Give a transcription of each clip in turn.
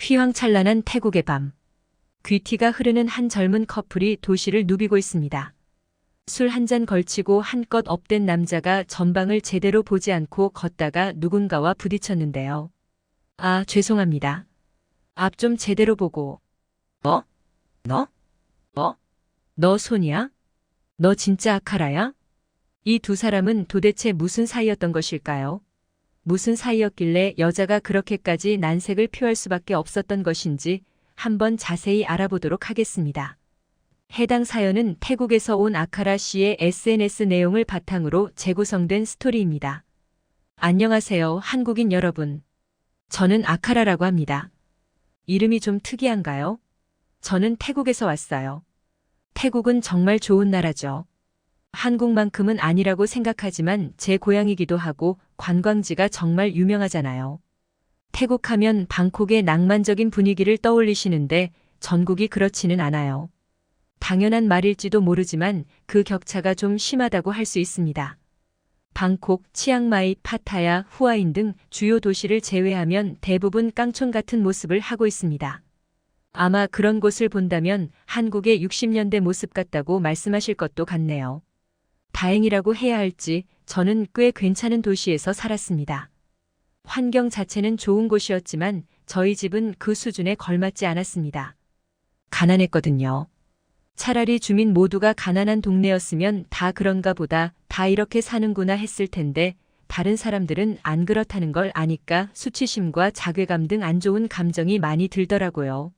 휘황찬란한 태국의 밤. 귀티가 흐르는 한 젊은 커플이 도시를 누비고 있습니다. 술 한 잔 걸치고 한껏 업된 남자가 전방을 제대로 보지 않고 걷다가 누군가와 부딪혔는데요. 아, 죄송합니다. 앞 좀 제대로 보고. 뭐? 너? 뭐? 너 손이야? 너 진짜 아카라야? 이 두 사람은 도대체 무슨 사이였던 것일까요? 무슨 사이였길래 여자가 그렇게까지 난색을 표할 수밖에 없었던 것인지 한번 자세히 알아보도록 하겠습니다. 해당 사연은 태국에서 온 아카라 씨의 SNS 내용을 바탕으로 재구성된 스토리입니다. 안녕하세요, 한국인 여러분. 저는 아카라라고 합니다. 이름이 좀 특이한가요? 저는 태국에서 왔어요. 태국은 정말 좋은 나라죠. 한국만큼은 아니라고 생각하지만 제 고향이기도 하고 관광지가 정말 유명하잖아요. 태국 하면 방콕의 낭만적인 분위기를 떠올리시는데 전국이 그렇지는 않아요. 당연한 말일지도 모르지만 그 격차가 좀 심하다고 할 수 있습니다. 방콕, 치앙마이, 파타야, 후아인 등 주요 도시를 제외하면 대부분 깡촌 같은 모습을 하고 있습니다. 아마 그런 곳을 본다면 한국의 60년대 모습 같다고 말씀하실 것도 같네요. 다행이라고 해야 할지 저는 꽤 괜찮은 도시에서 살았습니다. 환경 자체는 좋은 곳이었지만 저희 집은 그 수준에 걸맞지 않았습니다. 가난했거든요. 차라리 주민 모두가 가난한 동네였으면 다 그런가 보다, 다 이렇게 사는구나 했을 텐데 다른 사람들은 안 그렇다는 걸 아니까 수치심과 자괴감 등 안 좋은 감정이 많이 들더라고요.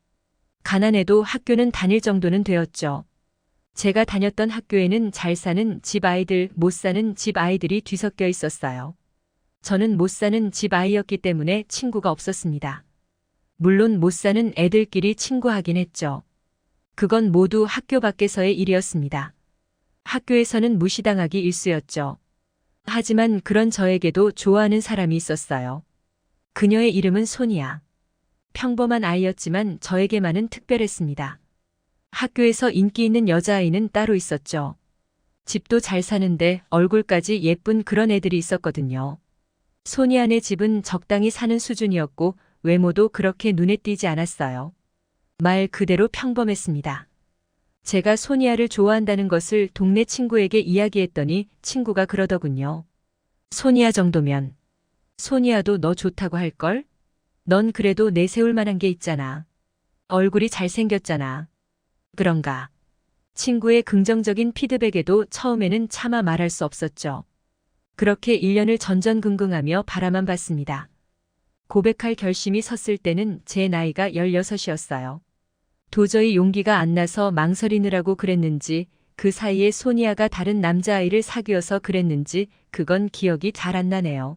가난해도 학교는 다닐 정도는 되었죠. 제가 다녔던 학교에는 잘 사는 집 아이들, 못 사는 집 아이들이 뒤섞여 있었어요. 저는 못 사는 집 아이였기 때문에 친구가 없었습니다. 물론 못 사는 애들끼리 친구하긴 했죠. 그건 모두 학교 밖에서의 일이었습니다. 학교에서는 무시당하기 일쑤였죠. 하지만 그런 저에게도 좋아하는 사람이 있었어요. 그녀의 이름은 소니아. 평범한 아이였지만 저에게만은 특별했습니다. 학교에서 인기 있는 여자아이는 따로 있었죠. 집도 잘 사는데 얼굴까지 예쁜 그런 애들이 있었거든요. 소니아네 집은 적당히 사는 수준이었고 외모도 그렇게 눈에 띄지 않았어요. 말 그대로 평범했습니다. 제가 소니아를 좋아한다는 것을 동네 친구에게 이야기했더니 친구가 그러더군요. 소니아 정도면. 소니아도 너 좋다고 할걸? 넌 그래도 내세울 만한 게 있잖아. 얼굴이 잘생겼잖아. 그런가. 친구의 긍정적인 피드백에도 처음에는 차마 말할 수 없었죠. 그렇게 1년을 전전긍긍하며 바라만 봤습니다. 고백할 결심이 섰을 때는 제 나이가 16이었어요. 도저히 용기가 안 나서 망설이느라고 그랬는지, 그 사이에 소니아가 다른 남자아이를 사귀어서 그랬는지 그건 기억이 잘 안 나네요.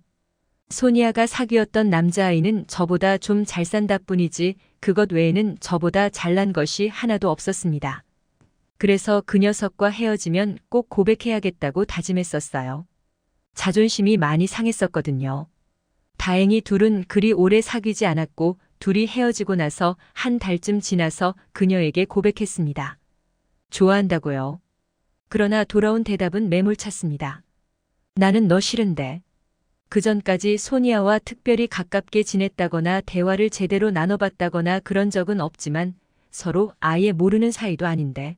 소니아가 사귀었던 남자아이는 저보다 좀 잘 산다 뿐이지 그것 외에는 저보다 잘난 것이 하나도 없었습니다. 그래서 그 녀석과 헤어지면 꼭 고백해야겠다고 다짐했었어요. 자존심이 많이 상했었거든요. 다행히 둘은 그리 오래 사귀지 않았고 둘이 헤어지고 나서 한 달쯤 지나서 그녀에게 고백했습니다. 좋아한다고요. 그러나 돌아온 대답은 매몰찼습니다. 나는 너 싫은데. 그전까지 소니아와 특별히 가깝게 지냈다거나 대화를 제대로 나눠봤다거나 그런 적은 없지만 서로 아예 모르는 사이도 아닌데.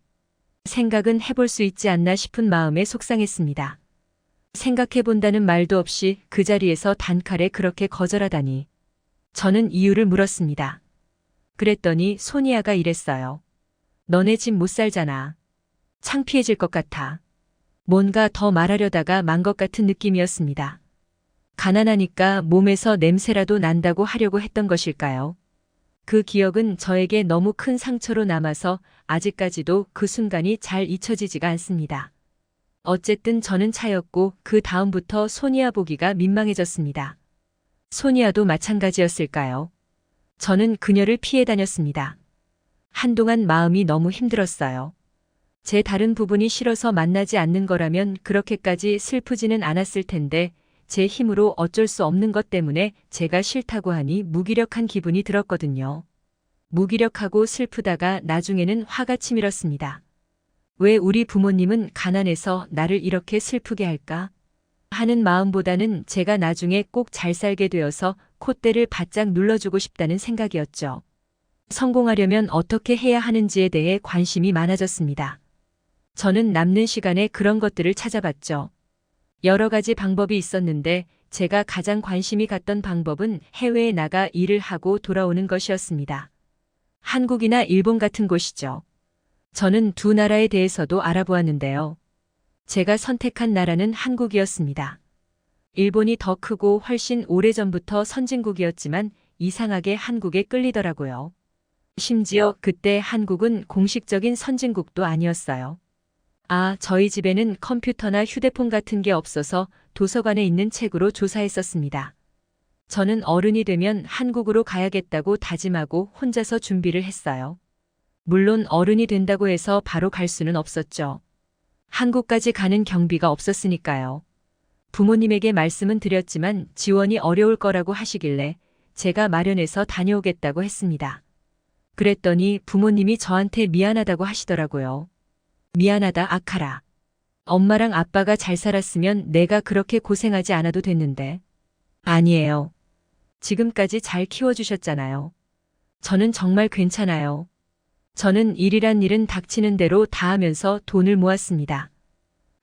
생각은 해볼 수 있지 않나 싶은 마음에 속상했습니다. 생각해본다는 말도 없이 그 자리에서 단칼에 그렇게 거절하다니. 저는 이유를 물었습니다. 그랬더니 소니아가 이랬어요. 너네 집 못 살잖아. 창피해질 것 같아. 뭔가 더 말하려다가 만 것 같은 느낌이었습니다. 가난하니까 몸에서 냄새라도 난다고 하려고 했던 것일까요? 그 기억은 저에게 너무 큰 상처로 남아서 아직까지도 그 순간이 잘 잊혀지지가 않습니다. 어쨌든 저는 차였고 그 다음부터 소니아 보기가 민망해졌습니다. 소니아도 마찬가지였을까요? 저는 그녀를 피해 다녔습니다. 한동안 마음이 너무 힘들었어요. 제 다른 부분이 싫어서 만나지 않는 거라면 그렇게까지 슬프지는 않았을 텐데 제 힘으로 어쩔 수 없는 것 때문에 제가 싫다고 하니 무기력한 기분이 들었거든요. 무기력하고 슬프다가 나중에는 화가 치밀었습니다. 왜 우리 부모님은 가난해서 나를 이렇게 슬프게 할까? 하는 마음보다는 제가 나중에 꼭 잘 살게 되어서 콧대를 바짝 눌러주고 싶다는 생각이었죠. 성공하려면 어떻게 해야 하는지에 대해 관심이 많아졌습니다. 저는 남는 시간에 그런 것들을 찾아봤죠. 여러 가지 방법이 있었는데 제가 가장 관심이 갔던 방법은 해외에 나가 일을 하고 돌아오는 것이었습니다. 한국이나 일본 같은 곳이죠. 저는 두 나라에 대해서도 알아보았는데요. 제가 선택한 나라는 한국이었습니다. 일본이 더 크고 훨씬 오래전부터 선진국이었지만 이상하게 한국에 끌리더라고요. 심지어 그때 한국은 공식적인 선진국도 아니었어요. 저희 집에는 컴퓨터나 휴대폰 같은 게 없어서 도서관에 있는 책으로 조사했었습니다. 저는 어른이 되면 한국으로 가야겠다고 다짐하고 혼자서 준비를 했어요. 물론 어른이 된다고 해서 바로 갈 수는 없었죠. 한국까지 가는 경비가 없었으니까요. 부모님에게 말씀은 드렸지만 지원이 어려울 거라고 하시길래 제가 마련해서 다녀오겠다고 했습니다. 그랬더니 부모님이 저한테 미안하다고 하시더라고요. 미안하다, 아카라. 엄마랑 아빠가 잘 살았으면 내가 그렇게 고생하지 않아도 됐는데. 아니에요. 지금까지 잘 키워주셨잖아요. 저는 정말 괜찮아요. 저는 일이란 일은 닥치는 대로 다 하면서 돈을 모았습니다.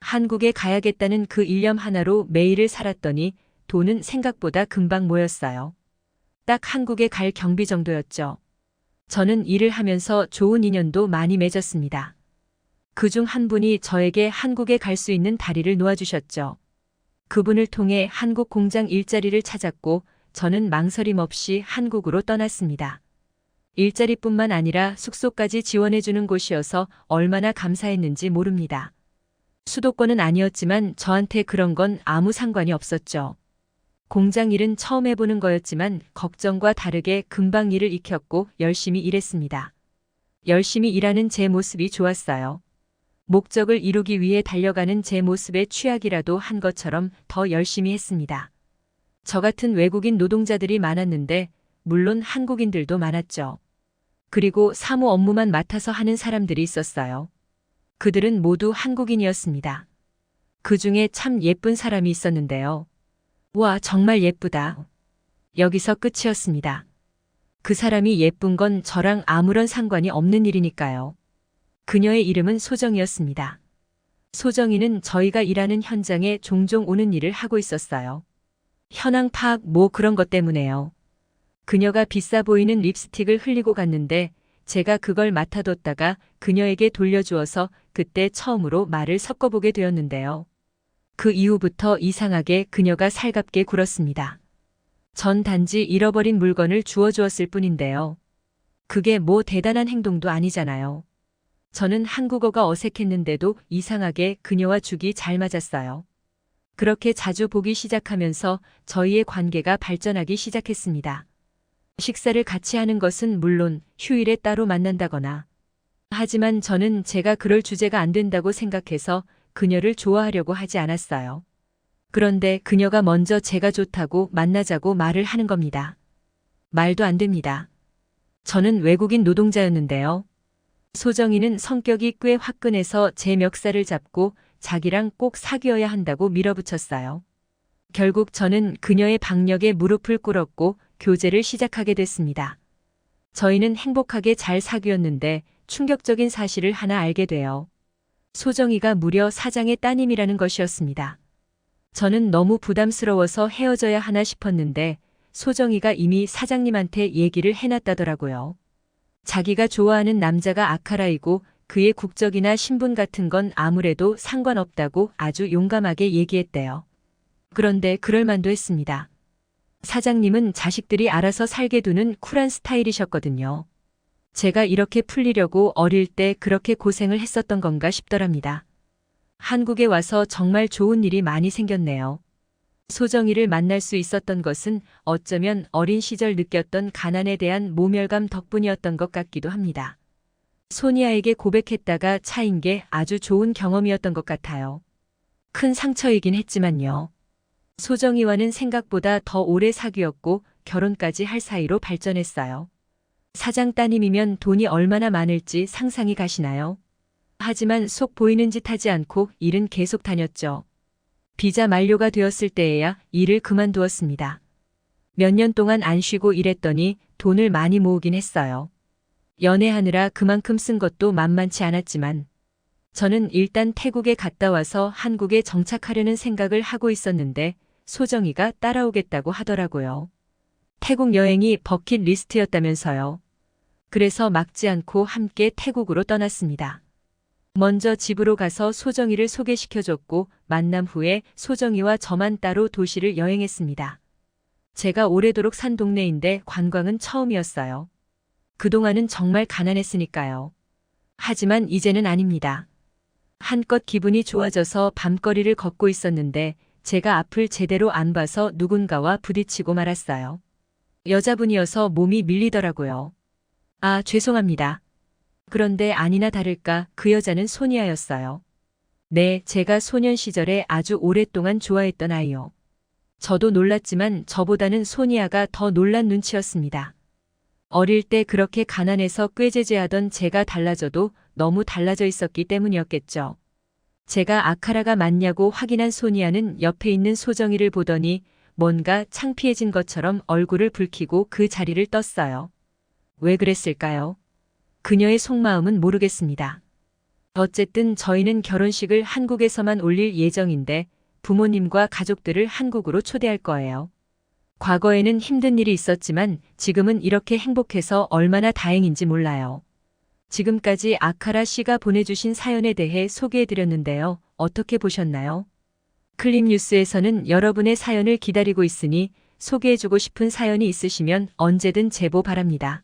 한국에 가야겠다는 그 일념 하나로 매일을 살았더니 돈은 생각보다 금방 모였어요. 딱 한국에 갈 경비 정도였죠. 저는 일을 하면서 좋은 인연도 많이 맺었습니다. 그중 한 분이 저에게 한국에 갈 수 있는 다리를 놓아주셨죠. 그분을 통해 한국 공장 일자리를 찾았고 저는 망설임 없이 한국으로 떠났습니다. 일자리뿐만 아니라 숙소까지 지원해주는 곳이어서 얼마나 감사했는지 모릅니다. 수도권은 아니었지만 저한테 그런 건 아무 상관이 없었죠. 공장 일은 처음 해보는 거였지만 걱정과 다르게 금방 일을 익혔고 열심히 일했습니다. 열심히 일하는 제 모습이 좋았어요. 목적을 이루기 위해 달려가는 제 모습에 취약이라도 한 것처럼 더 열심히 했습니다. 저 같은 외국인 노동자들이 많았는데 물론 한국인들도 많았죠. 그리고 사무 업무만 맡아서 하는 사람들이 있었어요. 그들은 모두 한국인이었습니다. 그 중에 참 예쁜 사람이 있었는데요. 와, 정말 예쁘다. 여기서 끝이었습니다. 그 사람이 예쁜 건 저랑 아무런 상관이 없는 일이니까요. 그녀의 이름은 소정이었습니다. 소정이는 저희가 일하는 현장에 종종 오는 일을 하고 있었어요. 현황 파악 그런 것 때문에요. 그녀가 비싸 보이는 립스틱을 흘리고 갔는데 제가 그걸 맡아뒀다가 그녀에게 돌려주어서 그때 처음으로 말을 섞어보게 되었는데요. 그 이후부터 이상하게 그녀가 살갑게 굴었습니다. 전 단지 잃어버린 물건을 주워주었을 뿐인데요. 그게 대단한 행동도 아니잖아요. 저는 한국어가 어색했는데도 이상하게 그녀와 죽이 잘 맞았어요. 그렇게 자주 보기 시작하면서 저희의 관계가 발전하기 시작했습니다. 식사를 같이 하는 것은 물론 휴일에 따로 만난다거나. 하지만 저는 제가 그럴 주제가 안 된다고 생각해서 그녀를 좋아하려고 하지 않았어요. 그런데 그녀가 먼저 제가 좋다고 만나자고 말을 하는 겁니다. 말도 안 됩니다. 저는 외국인 노동자였는데요. 소정이는 성격이 꽤 화끈해서 제 멱살을 잡고 자기랑 꼭 사귀어야 한다고 밀어붙였어요. 결국 저는 그녀의 박력에 무릎을 꿇었고 교제를 시작하게 됐습니다. 저희는 행복하게 잘 사귀었는데 충격적인 사실을 하나 알게 돼요. 소정이가 무려 사장의 따님이라는 것이었습니다. 저는 너무 부담스러워서 헤어져야 하나 싶었는데 소정이가 이미 사장님한테 얘기를 해놨다더라고요. 자기가 좋아하는 남자가 아카라이고 그의 국적이나 신분 같은 건 아무래도 상관없다고 아주 용감하게 얘기했대요. 그런데 그럴 만도 했습니다. 사장님은 자식들이 알아서 살게 두는 쿨한 스타일이셨거든요. 제가 이렇게 풀리려고 어릴 때 그렇게 고생을 했었던 건가 싶더랍니다. 한국에 와서 정말 좋은 일이 많이 생겼네요. 소정이를 만날 수 있었던 것은 어쩌면 어린 시절 느꼈던 가난에 대한 모멸감 덕분이었던 것 같기도 합니다. 소니아에게 고백했다가 차인 게 아주 좋은 경험이었던 것 같아요. 큰 상처이긴 했지만요. 소정이와는 생각보다 더 오래 사귀었고 결혼까지 할 사이로 발전했어요. 사장 따님이면 돈이 얼마나 많을지 상상이 가시나요? 하지만 속 보이는 짓 하지 않고 일은 계속 다녔죠. 비자 만료가 되었을 때에야 일을 그만두었습니다. 몇 년 동안 안 쉬고 일했더니 돈을 많이 모으긴 했어요. 연애하느라 그만큼 쓴 것도 만만치 않았지만 저는 일단 태국에 갔다 와서 한국에 정착하려는 생각을 하고 있었는데 소정이가 따라오겠다고 하더라고요. 태국 여행이 버킷리스트였다면서요. 그래서 막지 않고 함께 태국으로 떠났습니다. 먼저 집으로 가서 소정이를 소개시켜줬고 만남 후에 소정이와 저만 따로 도시를 여행했습니다. 제가 오래도록 산 동네인데 관광은 처음이었어요. 그동안은 정말 가난했으니까요. 하지만 이제는 아닙니다. 한껏 기분이 좋아져서 밤거리를 걷고 있었는데 제가 앞을 제대로 안 봐서 누군가와 부딪히고 말았어요. 여자분이어서 몸이 밀리더라고요. 아, 죄송합니다. 그런데 아니나 다를까 그 여자는 소니아였어요. 네, 제가 소년 시절에 아주 오랫동안 좋아했던 아이요. 저도 놀랐지만 저보다는 소니아가 더 놀란 눈치였습니다. 어릴 때 그렇게 가난해서 꾀죄죄하던 제가 달라져도 너무 달라져 있었기 때문이었겠죠. 제가 아카라가 맞냐고 확인한 소니아는 옆에 있는 소정이를 보더니 뭔가 창피해진 것처럼 얼굴을 붉히고 그 자리를 떴어요. 왜 그랬을까요? 그녀의 속마음은 모르겠습니다. 어쨌든 저희는 결혼식을 한국에서만 올릴 예정인데 부모님과 가족들을 한국으로 초대할 거예요. 과거에는 힘든 일이 있었지만 지금은 이렇게 행복해서 얼마나 다행인지 몰라요. 지금까지 아카라 씨가 보내주신 사연에 대해 소개해드렸는데요. 어떻게 보셨나요? 클립뉴스에서는 여러분의 사연을 기다리고 있으니 소개해주고 싶은 사연이 있으시면 언제든 제보 바랍니다.